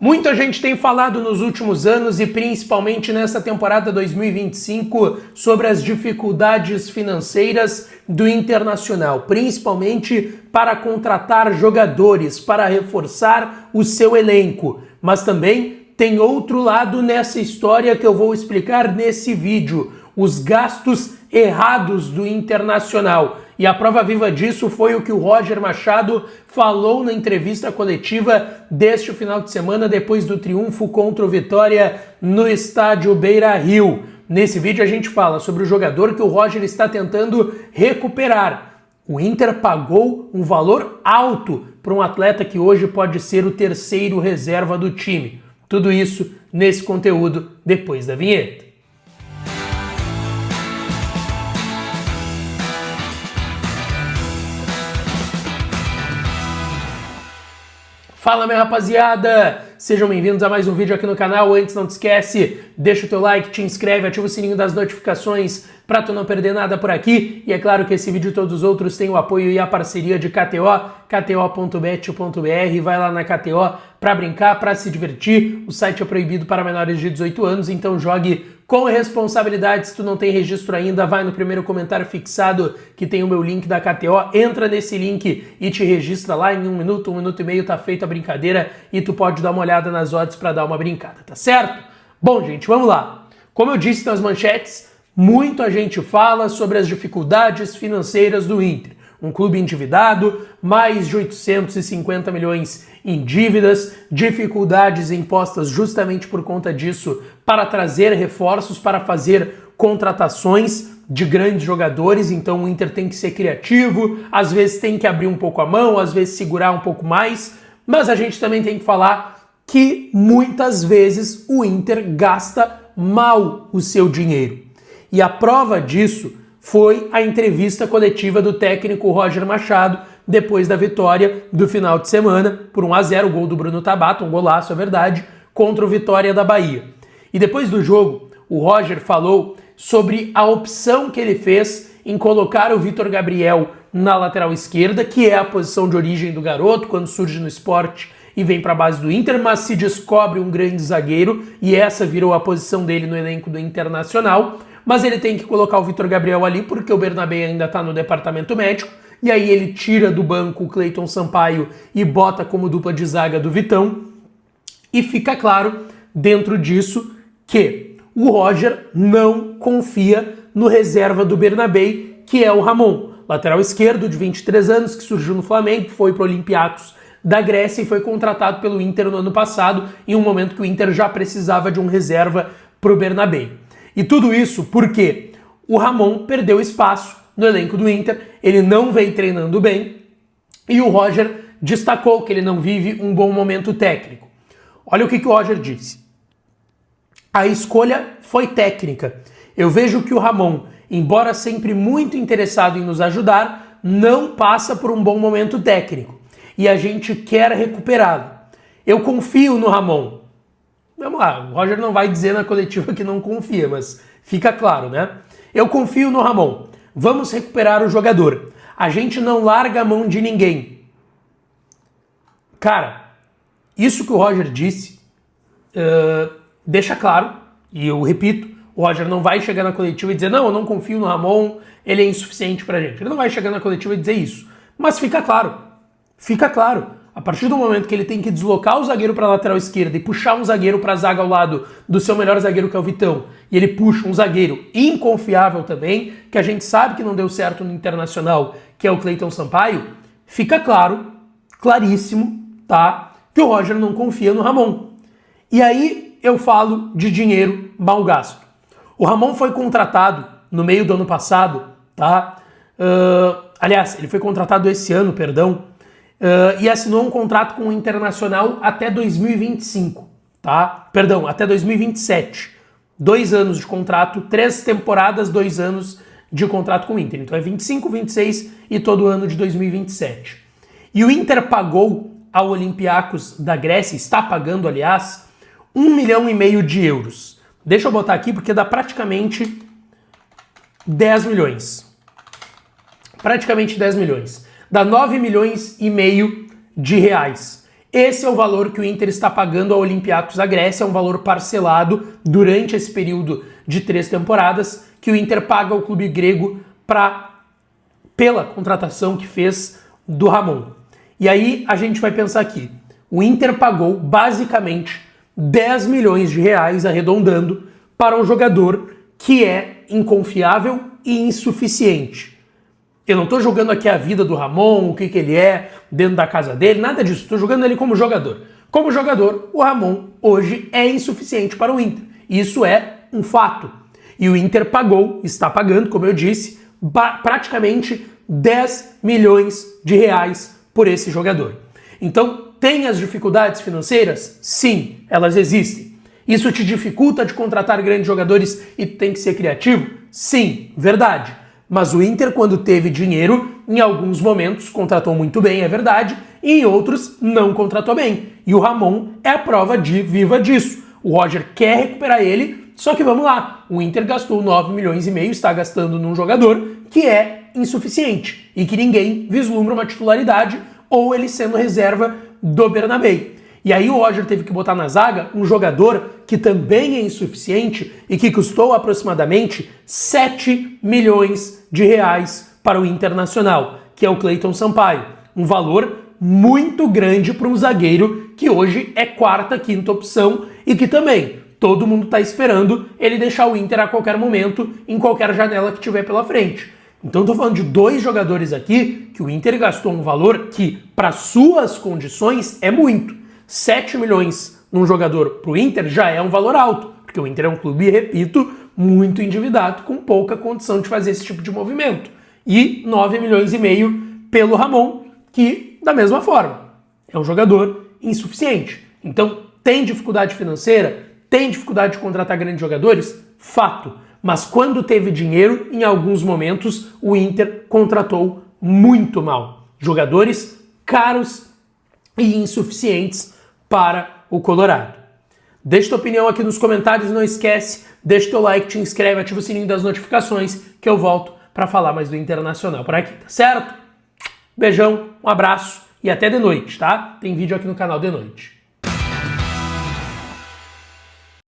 Muita gente tem falado nos últimos anos e principalmente nessa temporada 2025 sobre as dificuldades financeiras do Internacional, principalmente para contratar jogadores, para reforçar o seu elenco. Mas também tem outro lado nessa história que eu vou explicar nesse vídeo, os gastos errados do Internacional. E a prova viva disso foi o que o Roger Machado falou na entrevista coletiva deste final de semana depois do triunfo contra o Vitória no estádio Beira-Rio. Nesse vídeo a gente fala sobre o jogador que o Roger está tentando recuperar. O Inter pagou um valor alto para um atleta que hoje pode ser o terceiro reserva do time. Tudo isso nesse conteúdo depois da vinheta. Fala, minha rapaziada! Sejam bem-vindos a mais um vídeo aqui no canal. Antes, não te esquece, deixa o teu like, te inscreve, ativa o sininho das notificações para tu não perder nada por aqui. E é claro que esse vídeo e todos os outros têm o apoio e a parceria de KTO, kto.bet.br. Vai lá na KTO para brincar, para se divertir. O site é proibido para menores de 18 anos, então jogue com responsabilidade. Se tu não tem registro ainda, vai no primeiro comentário fixado que tem o meu link da KTO, entra nesse link e te registra lá em 1 minuto e meio, tá feita a brincadeira e tu pode dar uma olhada nas odds para dar uma brincada, tá certo? Bom, gente, vamos lá. Como eu disse nas manchetes, muita gente fala sobre as dificuldades financeiras do Inter. Um clube endividado, mais de 850 milhões em dívidas, dificuldades impostas justamente por conta disso para trazer reforços, para fazer contratações de grandes jogadores. Então o Inter tem que ser criativo, às vezes tem que abrir um pouco a mão, às vezes segurar um pouco mais, mas a gente também tem que falar que muitas vezes o Inter gasta mal o seu dinheiro. E a prova disso foi a entrevista coletiva do técnico Roger Machado depois da vitória do final de semana por 1-0, o gol do Bruno Tabata, um golaço, é verdade, contra o Vitória da Bahia. E depois do jogo, o Roger falou sobre a opção que ele fez em colocar o Vitor Gabriel na lateral esquerda, que é a posição de origem do garoto quando surge no Sport e vem para a base do Inter, mas se descobre um grande zagueiro e essa virou a posição dele no elenco do Internacional. Mas ele tem que colocar o Vitor Gabriel ali porque o Bernabé ainda está no departamento médico, e aí ele tira do banco o Cleiton Sampaio e bota como dupla de zaga do Vitão, e fica claro dentro disso que o Roger não confia no reserva do Bernabé, que é o Ramon, lateral esquerdo de 23 anos, que surgiu no Flamengo, foi para o Olympiacos da Grécia e foi contratado pelo Inter no ano passado, em um momento que o Inter já precisava de um reserva para o Bernabé. E tudo isso porque o Ramon perdeu espaço no elenco do Inter, ele não vem treinando bem e o Roger destacou que ele não vive um bom momento técnico. Olha o que o Roger disse. A escolha foi técnica. Eu vejo que o Ramon, embora sempre muito interessado em nos ajudar, não passa por um bom momento técnico e a gente quer recuperá-lo. Eu confio no Ramon. Vamos lá, o Roger não vai dizer na coletiva que não confia, mas fica claro, né? Eu confio no Ramon. Vamos recuperar o jogador. A gente não larga a mão de ninguém. Cara, isso que o Roger disse deixa claro, e eu repito, o Roger não vai chegar na coletiva e dizer não, eu não confio no Ramon, ele é insuficiente pra gente. Ele não vai chegar na coletiva e dizer isso. Mas fica claro, a partir do momento que ele tem que deslocar o zagueiro para a lateral esquerda e puxar um zagueiro para a zaga ao lado do seu melhor zagueiro, que é o Vitão, e ele puxa um zagueiro inconfiável também, que a gente sabe que não deu certo no Internacional, que é o Cleiton Sampaio, fica claro, claríssimo, tá, que o Roger não confia no Ramon. E aí eu falo de dinheiro mal gasto. O Ramon foi contratado no meio do ano passado, tá? Aliás, ele foi contratado esse ano, perdão, e assinou um contrato com o Internacional até 2025, tá? Perdão, até 2027. 2 anos de contrato, 3 temporadas, 2 anos de contrato com o Inter. Então é 25, 26 e todo ano de 2027. E o Inter pagou ao Olympiacos da Grécia, está pagando, aliás, 1,5 milhão de euros. Deixa eu botar aqui porque dá praticamente 10 milhões. Praticamente 10 milhões. Dá 9,5 milhões de reais. Esse é o valor que o Inter está pagando ao Olympiacos da Grécia, é um valor parcelado durante esse período de 3 temporadas que o Inter paga ao clube grego pela contratação que fez do Ramon. E aí a gente vai pensar aqui, o Inter pagou basicamente 10 milhões de reais, arredondando, para um jogador que é inconfiável e insuficiente. Eu não estou jogando aqui a vida do Ramon, o que ele é dentro da casa dele, nada disso. Estou jogando ele como jogador. Como jogador, o Ramon hoje é insuficiente para o Inter. Isso é um fato. E o Inter está pagando, como eu disse, praticamente 10 milhões de reais por esse jogador. Então, tem as dificuldades financeiras? Sim, elas existem. Isso te dificulta de contratar grandes jogadores e tem que ser criativo? Sim, verdade. Mas o Inter, quando teve dinheiro, em alguns momentos contratou muito bem, é verdade, e em outros não contratou bem. E o Ramon é a prova viva disso. O Roger quer recuperar ele, só que vamos lá, o Inter gastou 9 milhões e meio, está gastando num jogador que é insuficiente e que ninguém vislumbra uma titularidade ou ele sendo reserva do Bernabéu. E aí o Roger teve que botar na zaga um jogador que também é insuficiente e que custou aproximadamente 7 milhões de reais para o Internacional, que é o Cleiton Sampaio. Um valor muito grande para um zagueiro que hoje é quarta, quinta opção e que também todo mundo está esperando ele deixar o Inter a qualquer momento, em qualquer janela que tiver pela frente. Então estou falando de 2 jogadores aqui que o Inter gastou um valor que, para suas condições, é muito. 7 milhões num jogador para o Inter já é um valor alto, porque o Inter é um clube, repito, muito endividado, com pouca condição de fazer esse tipo de movimento. E 9 milhões e meio pelo Ramon, que, da mesma forma, é um jogador insuficiente. Então, tem dificuldade financeira? Tem dificuldade de contratar grandes jogadores? Fato. Mas quando teve dinheiro, em alguns momentos, o Inter contratou muito mal. Jogadores caros e insuficientes para o Colorado. Deixa tua opinião aqui nos comentários, não esquece, deixa teu like, te inscreve, ativa o sininho das notificações que eu volto para falar mais do Internacional por aqui, tá certo? Beijão, um abraço e até de noite, tá? Tem vídeo aqui no canal de noite.